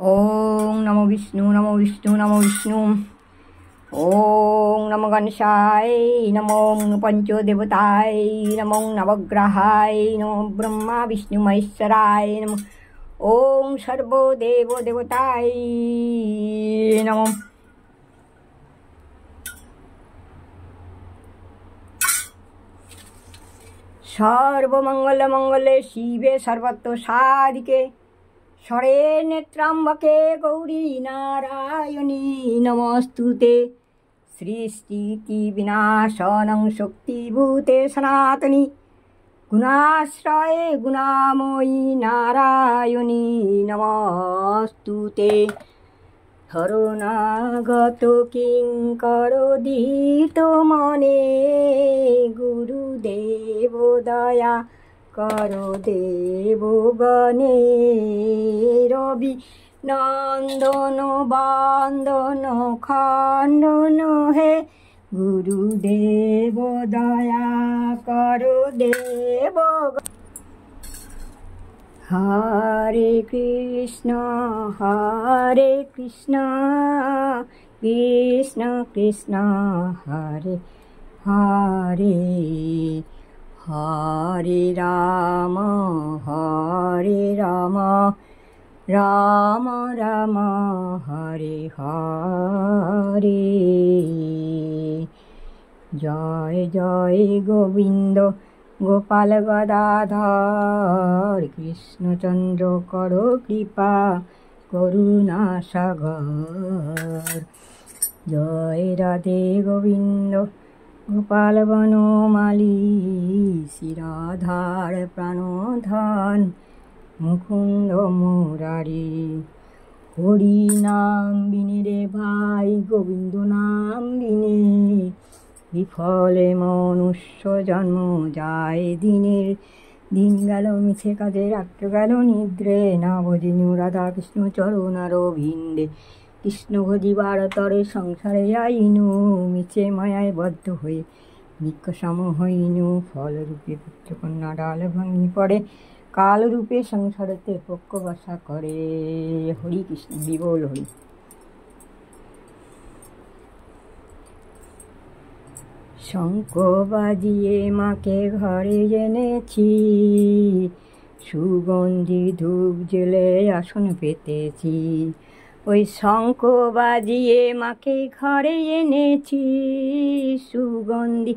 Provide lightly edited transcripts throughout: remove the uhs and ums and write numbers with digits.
ओम नमो विष्णु नमो विष्णु नमो विष्णु। ओम नमो गणेशाय नमो पंचो देवताय नमो नवग्रहाय नमो ब्रह्मा विष्णु महेश्वराय नमो। ओम सर्वो देवो देवताय नमो। सर्वमंगल मंगले शिवे सर्वतो साधिके शरे नेत्राम्बके गौरी नारायणी नमस्तुते। सृष्टि विनाशनं शक्तिभूते सनातनी गुणाश्रये गुणामयी नारायणी नमस्तुते। शरणागत किंकरोदितो मने गुरुदेव दया करो देव गणे। रवि नंदन बंदन खंडन हे गुरुदेव दया करो देव। हरे कृष्ण कृष्ण कृष्ण हरे हरे हरे राम राम राम हरे हरे। जय जय गोविंद गोपाल गदाधर कृष्णचंद्र करो कृपा करुणा सागर। जय राधे गोविंद गोपाल बनमाली श्रीराधार प्राणधन मुकुंद मुरारी। हरि नाम बिने रे भाई गोविंद नाम बिने विफले मनुष्य जन्म যায়। দিনের দিন গেল মিছে কাজে রাত্র গেল নিদ্রে না ভজিনু রাধা কৃষ্ণ চরণার ভিন্দে। কৃষ্ণ ভজিবার তরে সংসারে আইনু মিছে মায়ায় বদ্ধ হয়ে নিকষম হইনু। ফলরূপে পুত্রকন্যা ডাল ভাঙি পড়ে কালরূপে সংসারেতে পক্ষ বাসা করে। হরি কৃষ্ণ বিবল হরি। শঙ্খ বাজিয়ে মাকে ঘরে এনেছি সুগন্ধি ধূপ জেলে আসন পেতেছি। ওই শঙ্খ বাজিয়ে মাকে ঘরে এনেছি সুগন্ধি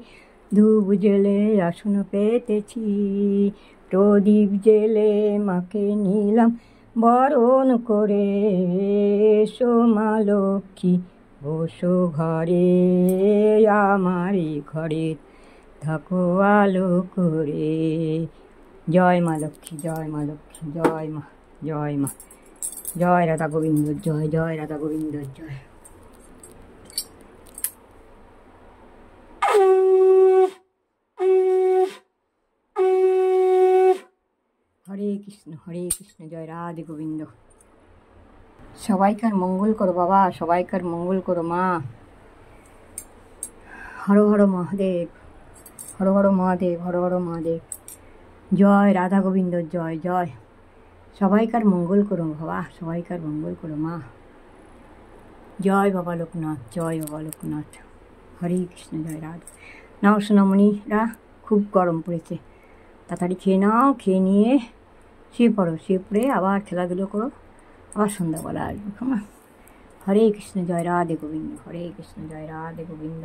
ধূপ জেলে আসন পেতেছি। প্রদীপ জেলে মাকে নিলাম বরণ করে। এসো মা লক্ষ্মী বসো ঘরে আমারই ঘরে থাকো আলো করে। জয় মা লক্ষ্মী জয় মা লক্ষ্মী জয় মা জয় মা। জয় রাধা গোবিন্দ জয় জয় রাধা গোবিন্দ জয়। হরে কৃষ্ণ জয় রাধে গোবিন্দ। সবাইকার মঙ্গল করো বাবা, সবাইকার মঙ্গল করো মা। হর হর মহাদেব হর হর মহাদেব হর হর মহাদেব। জয় রাধা গোবিন্দ জয় জয়। সবাইকার মঙ্গল করো বাবা, সবাইকার মঙ্গল করো মা। জয় বাবা লোকনাথ জয় বাবা লোকনাথ। হরে কৃষ্ণ জয় রাধা। নাও সোনামণিরা খুব গরম পড়েছে, তাড়াতাড়ি খেয়ে নাও, খেয়ে নিয়ে শুয়ে পড়ো, শুয়ে পড়ে আবার খেলাধুলো করো, আবার সন্ধ্যাবেলা আসবো। হরে কৃষ্ণ জয় রাধে গোবিন্দ হরে কৃষ্ণ জয় রাধে গোবিন্দ।